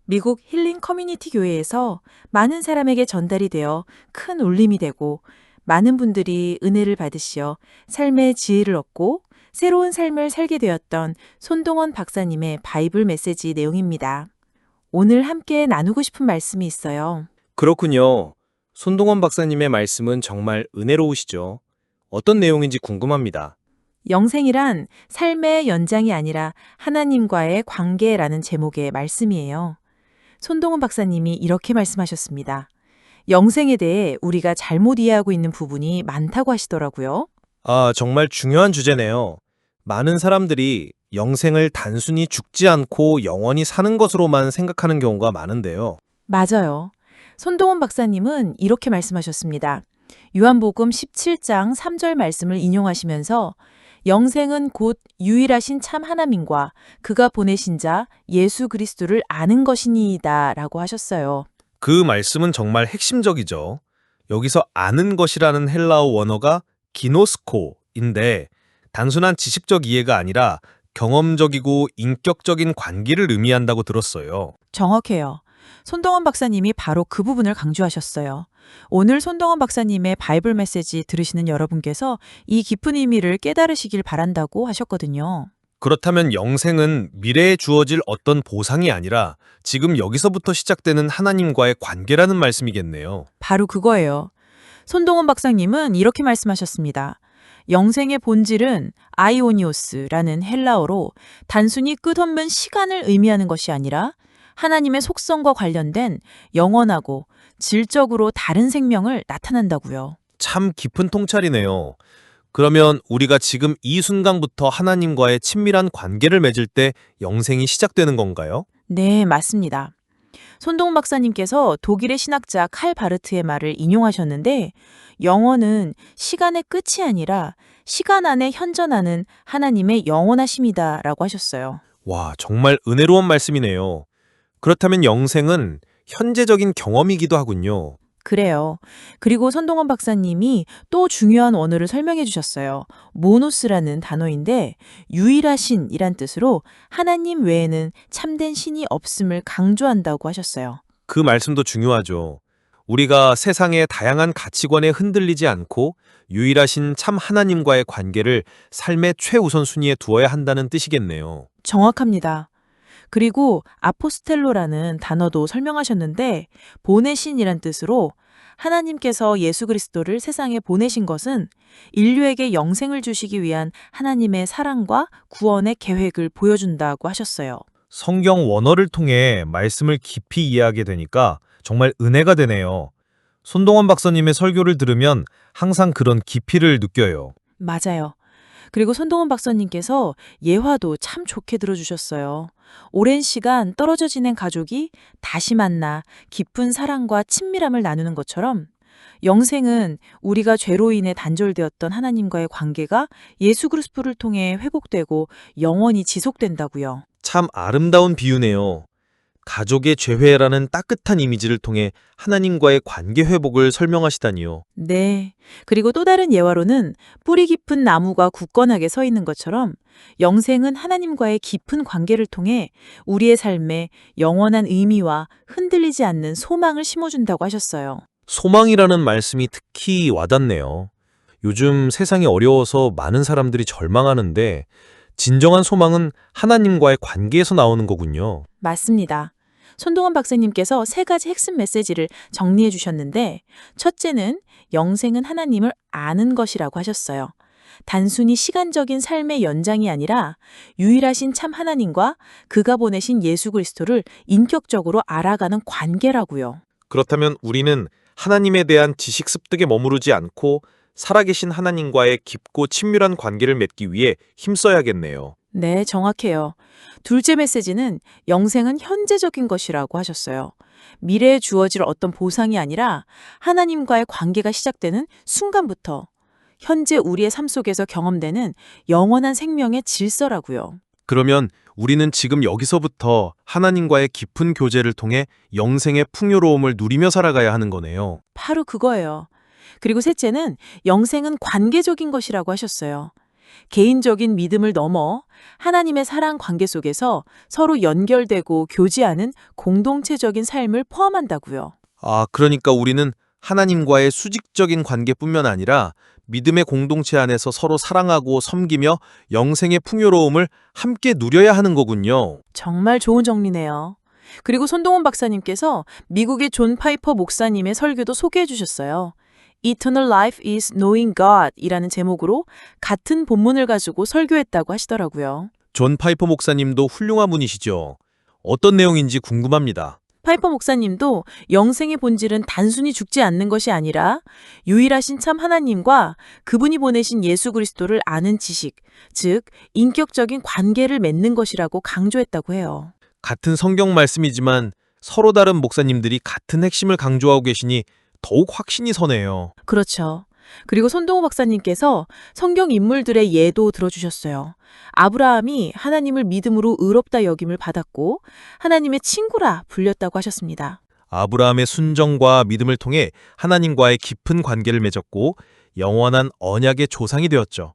미국 힐링 커뮤니티 교회에서 많은 사람에게 전달이 되어 큰 울림이 되고 많은 분들이 은혜를 받으시어 삶의 지혜를 얻고 새로운 삶을 살게 되었던 손동원 박사님의 바이블 메시지 내용입니다. 오늘 함께 나누고 싶은 말씀이 있어요. 그렇군요. 손동원 박사님의 말씀은 정말 은혜로우시죠. 어떤 내용인지 궁금합니다. 영생이란 삶의 연장이 아니라 하나님과의 관계라는 제목의 말씀이에요. 손동원 박사님이 이렇게 말씀하셨습니다. 영생에 대해 우리가 잘못 이해하고 있는 부분이 많다고 하시더라고요. 정말 중요한 주제네요. 많은 사람들이 영생을 단순히 죽지 않고 영원히 사는 것으로만 생각하는 경우가 많은데요. 맞아요. 손동원 박사님은 이렇게 말씀하셨습니다. 요한복음 17장 3절 말씀을 인용하시면서 영생은 곧 유일하신 참 하나님과 그가 보내신 자 예수 그리스도를 아는 것이니이다 라고 하셨어요. 그 말씀은 정말 핵심적이죠. 여기서 아는 것이라는 헬라어 원어가 기노스코인데 단순한 지식적 이해가 아니라 경험적이고 인격적인 관계를 의미한다고 들었어요. 정확해요. 손동원 박사님이 바로 그 부분을 강조하셨어요. 오늘 손동원 박사님의 바이블 메시지 들으시는 여러분께서 이 깊은 의미를 깨달으시길 바란다고 하셨거든요. 그렇다면 영생은 미래에 주어질 어떤 보상이 아니라 지금 여기서부터 시작되는 하나님과의 관계라는 말씀이겠네요. 바로 그거예요. 손동원 박사님은 이렇게 말씀하셨습니다. 영생의 본질은 아이오니오스라는 헬라어로 단순히 끝없는 시간을 의미하는 것이 아니라 하나님의 속성과 관련된 영원하고 질적으로 다른 생명을 나타난다고요. 참 깊은 통찰이네요. 그러면 우리가 지금 이 순간부터 하나님과의 친밀한 관계를 맺을 때 영생이 시작되는 건가요? 네, 맞습니다. 손동훈 박사님께서 독일의 신학자 칼 바르트의 말을 인용하셨는데 영원은 시간의 끝이 아니라 시간 안에 현존하는 하나님의 영원하심이다라고 하셨어요. 와, 정말 은혜로운 말씀이네요. 그렇다면 영생은 현재적인 경험이기도 하군요. 그래요. 그리고 손동원 박사님이 또 중요한 원어를 설명해 주셨어요. 모노스라는 단어인데 유일하신이란 뜻으로 하나님 외에는 참된 신이 없음을 강조한다고 하셨어요. 그 말씀도 중요하죠. 우리가 세상의 다양한 가치관에 흔들리지 않고 유일하신 참 하나님과의 관계를 삶의 최우선 순위에 두어야 한다는 뜻이겠네요. 정확합니다. 그리고 아포스텔로라는 단어도 설명하셨는데 보내신이란 뜻으로 하나님께서 예수 그리스도를 세상에 보내신 것은 인류에게 영생을 주시기 위한 하나님의 사랑과 구원의 계획을 보여준다고 하셨어요. 성경 원어를 통해 말씀을 깊이 이해하게 되니까 정말 은혜가 되네요. 손동원 박사님의 설교를 들으면 항상 그런 깊이를 느껴요. 맞아요. 그리고 손동원 박사님께서 예화도 참 좋게 들어주셨어요. 오랜 시간 떨어져 지낸 가족이 다시 만나 깊은 사랑과 친밀함을 나누는 것처럼 영생은 우리가 죄로 인해 단절되었던 하나님과의 관계가 예수 그리스도를 통해 회복되고 영원히 지속된다고요. 참 아름다운 비유네요. 가족의 재회라는 따뜻한 이미지를 통해 하나님과의 관계 회복을 설명하시다니요. 네. 그리고 또 다른 예화로는 뿌리 깊은 나무가 굳건하게 서 있는 것처럼 영생은 하나님과의 깊은 관계를 통해 우리의 삶에 영원한 의미와 흔들리지 않는 소망을 심어준다고 하셨어요. 소망이라는 말씀이 특히 와닿네요. 요즘 세상이 어려워서 많은 사람들이 절망하는데 진정한 소망은 하나님과의 관계에서 나오는 거군요. 맞습니다. 손동원 박사님께서 세 가지 핵심 메시지를 정리해 주셨는데 첫째는 영생은 하나님을 아는 것이라고 하셨어요. 단순히 시간적인 삶의 연장이 아니라 유일하신 참 하나님과 그가 보내신 예수 그리스도를 인격적으로 알아가는 관계라고요. 그렇다면 우리는 하나님에 대한 지식 습득에 머무르지 않고 살아계신 하나님과의 깊고 친밀한 관계를 맺기 위해 힘써야겠네요. 네, 정확해요. 둘째 메시지는 영생은 현재적인 것이라고 하셨어요. 미래에 주어질 어떤 보상이 아니라 하나님과의 관계가 시작되는 순간부터 현재 우리의 삶 속에서 경험되는 영원한 생명의 질서라고요. 그러면 우리는 지금 여기서부터 하나님과의 깊은 교제를 통해 영생의 풍요로움을 누리며 살아가야 하는 거네요. 바로 그거예요. 그리고 셋째는 영생은 관계적인 것이라고 하셨어요. 개인적인 믿음을 넘어 하나님의 사랑 관계 속에서 서로 연결되고 교제하는 공동체적인 삶을 포함한다고요. 그러니까 우리는 하나님과의 수직적인 관계뿐만 아니라 믿음의 공동체 안에서 서로 사랑하고 섬기며 영생의 풍요로움을 함께 누려야 하는 거군요. 정말 좋은 정리네요. 그리고 손동훈 박사님께서 미국의 존 파이퍼 목사님의 설교도 소개해 주셨어요. Eternal Life is Knowing God 이라는 제목으로 같은 본문을 가지고 설교했다고 하시더라고요. 존 파이퍼 목사님도 훌륭한 분이시죠. 어떤 내용인지 궁금합니다. 파이퍼 목사님도 영생의 본질은 단순히 죽지 않는 것이 아니라 유일하신 참 하나님과 그분이 보내신 예수 그리스도를 아는 지식, 즉 인격적인 관계를 맺는 것이라고 강조했다고 해요. 같은 성경 말씀이지만 서로 다른 목사님들이 같은 핵심을 강조하고 계시니 더욱 확신이 서네요. 그렇죠. 그리고 손동호 박사님께서 성경 인물들의 예도 들어주셨어요. 아브라함이 하나님을 믿음으로 의롭다 여김을 받았고 하나님의 친구라 불렸다고 하셨습니다. 아브라함의 순정과 믿음을 통해 하나님과의 깊은 관계를 맺었고 영원한 언약의 조상이 되었죠.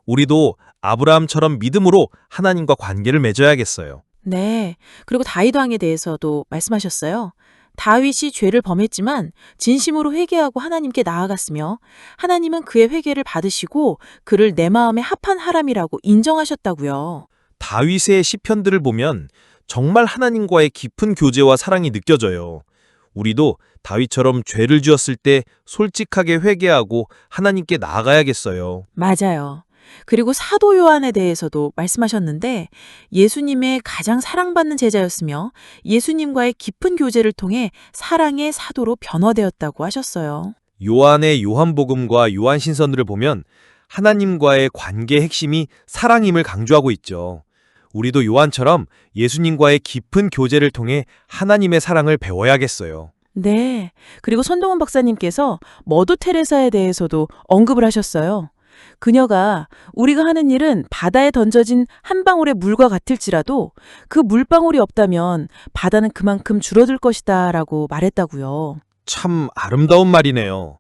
우리도 아브라함처럼 믿음으로 하나님과 관계를 맺어야겠어요. 네. 그리고 다윗 왕에 대해서도 말씀하셨어요. 다윗이 죄를 범했지만 진심으로 회개하고 하나님께 나아갔으며 하나님은 그의 회개를 받으시고 그를 내 마음에 합한 사람이라고 인정하셨다고요. 다윗의 시편들을 보면 정말 하나님과의 깊은 교제와 사랑이 느껴져요. 우리도 다윗처럼 죄를 지었을 때 솔직하게 회개하고 하나님께 나아가야겠어요. 맞아요. 그리고 사도 요한에 대해서도 말씀하셨는데 예수님의 가장 사랑받는 제자였으며 예수님과의 깊은 교제를 통해 사랑의 사도로 변화되었다고 하셨어요. 요한의 요한복음과 요한신서들을 보면 하나님과의 관계의 핵심이 사랑임을 강조하고 있죠. 우리도 요한처럼 예수님과의 깊은 교제를 통해 하나님의 사랑을 배워야겠어요. 네. 그리고 손동훈 박사님께서 머더 테레사에 대해서도 언급을 하셨어요. 그녀가 우리가 하는 일은 바다에 던져진 한 방울의 물과 같을지라도 그 물방울이 없다면 바다는 그만큼 줄어들 것이다 라고 말했다고요. 참 아름다운 말이네요.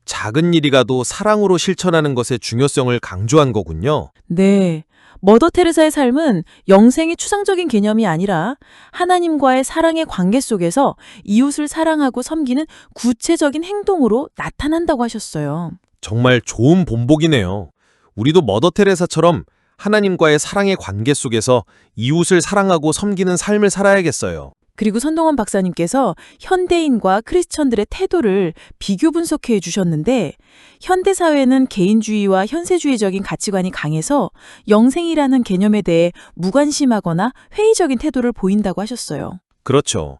작은 일이라도 사랑으로 실천하는 것의 중요성을 강조한 거군요. 네. 머더 테레사의 삶은 영생이 추상적인 개념이 아니라 하나님과의 사랑의 관계 속에서 이웃을 사랑하고 섬기는 구체적인 행동으로 나타난다고 하셨어요. 정말 좋은 본보기네요. 우리도 머더 테레사처럼 하나님과의 사랑의 관계 속에서 이웃을 사랑하고 섬기는 삶을 살아야겠어요. 그리고 손동원 박사님께서 현대인과 크리스천들의 태도를 비교 분석해 주셨는데 현대 사회는 개인주의와 현세주의적인 가치관이 강해서 영생이라는 개념에 대해 무관심하거나 회의적인 태도를 보인다고 하셨어요. 그렇죠.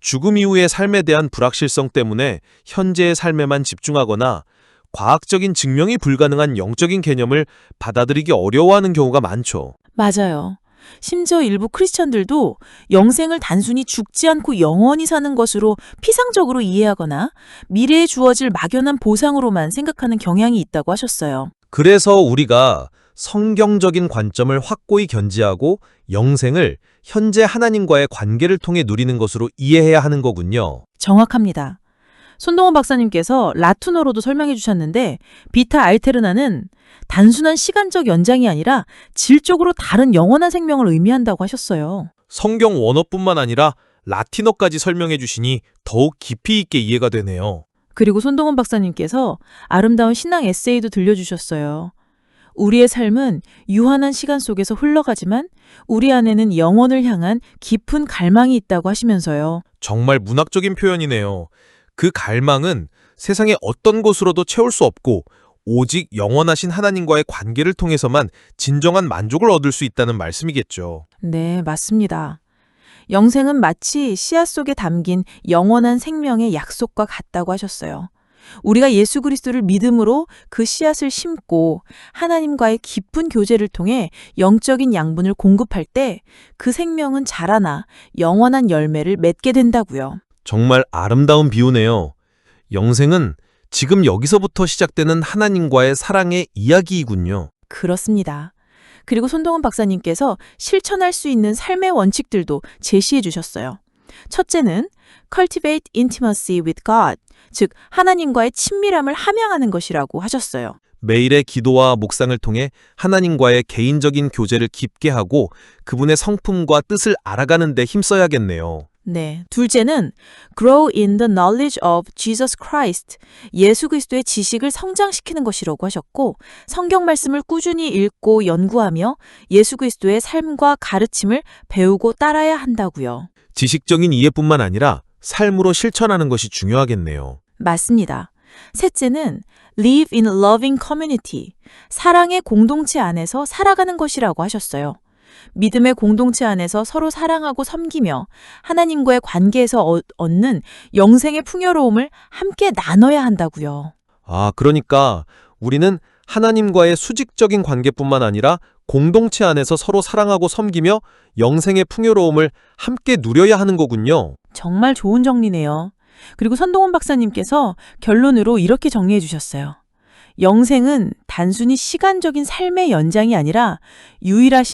죽음 이후의 삶에 대한 불확실성 때문에 현재의 삶에만 집중하거나 과학적인 증명이 불가능한 영적인 개념을 받아들이기 어려워하는 경우가 많죠. 맞아요. 심지어 일부 크리스천들도 영생을 단순히 죽지 않고 영원히 사는 것으로 피상적으로 이해하거나 미래에 주어질 막연한 보상으로만 생각하는 경향이 있다고 하셨어요. 그래서 우리가 성경적인 관점을 확고히 견지하고 영생을 현재 하나님과의 관계를 통해 누리는 것으로 이해해야 하는 거군요. 정확합니다. 손동원 박사님께서 라틴어로도 설명해 주셨는데 비타 알테르나는 단순한 시간적 연장이 아니라 질적으로 다른 영원한 생명을 의미한다고 하셨어요. 성경 원어뿐만 아니라 라틴어까지 설명해 주시니 더욱 깊이 있게 이해가 되네요. 그리고 손동원 박사님께서 아름다운 신앙 에세이도 들려주셨어요. 우리의 삶은 유한한 시간 속에서 흘러가지만 우리 안에는 영원을 향한 깊은 갈망이 있다고 하시면서요. 정말 문학적인 표현이네요. 그 갈망은 세상의 어떤 곳으로도 채울 수 없고 오직 영원하신 하나님과의 관계를 통해서만 진정한 만족을 얻을 수 있다는 말씀이겠죠. 네, 맞습니다. 영생은 마치 씨앗 속에 담긴 영원한 생명의 약속과 같다고 하셨어요. 우리가 예수 그리스도를 믿음으로 그 씨앗을 심고 하나님과의 깊은 교제를 통해 영적인 양분을 공급할 때 그 생명은 자라나 영원한 열매를 맺게 된다고요. 정말 아름다운 비유네요. 영생은 지금 여기서부터 시작되는 하나님과의 사랑의 이야기이군요. 그렇습니다. 그리고 손동훈 박사님께서 실천할 수 있는 삶의 원칙들도 제시해 주셨어요. 첫째는 cultivate intimacy with God, 즉 하나님과의 친밀함을 함양하는 것이라고 하셨어요. 매일의 기도와 묵상을 통해 하나님과의 개인적인 교제를 깊게 하고 그분의 성품과 뜻을 알아가는 데 힘써야겠네요. 네. 둘째는 grow in the knowledge of Jesus Christ. 예수 그리스도의 지식을 성장시키는 것이라고 하셨고, 성경 말씀을 꾸준히 읽고 연구하며 예수 그리스도의 삶과 가르침을 배우고 따라야 한다고요. 지식적인 이해뿐만 아니라 삶으로 실천하는 것이 중요하겠네요. 맞습니다. 셋째는 live in a loving community. 사랑의 공동체 안에서 살아가는 것이라고 하셨어요. 믿음의 공동체 안에서 서로 사랑하고 섬기며 하나님과의 관계에서 얻는 영생의 풍요로움을 함께 나눠야 한다고요. 그러니까 우리는 하나님과의 수직적인 관계뿐만 아니라 공동체 안에서 서로 사랑하고 섬기며 영생의 풍요로움을 함께 누려야 하는 거군요. 정말 좋은 정리네요. 그리고 선동원 박사님께서 결론으로 이렇게 정리해 주셨어요. 영생은 단순히 시간적인 삶의 연장이 아니라 유일하신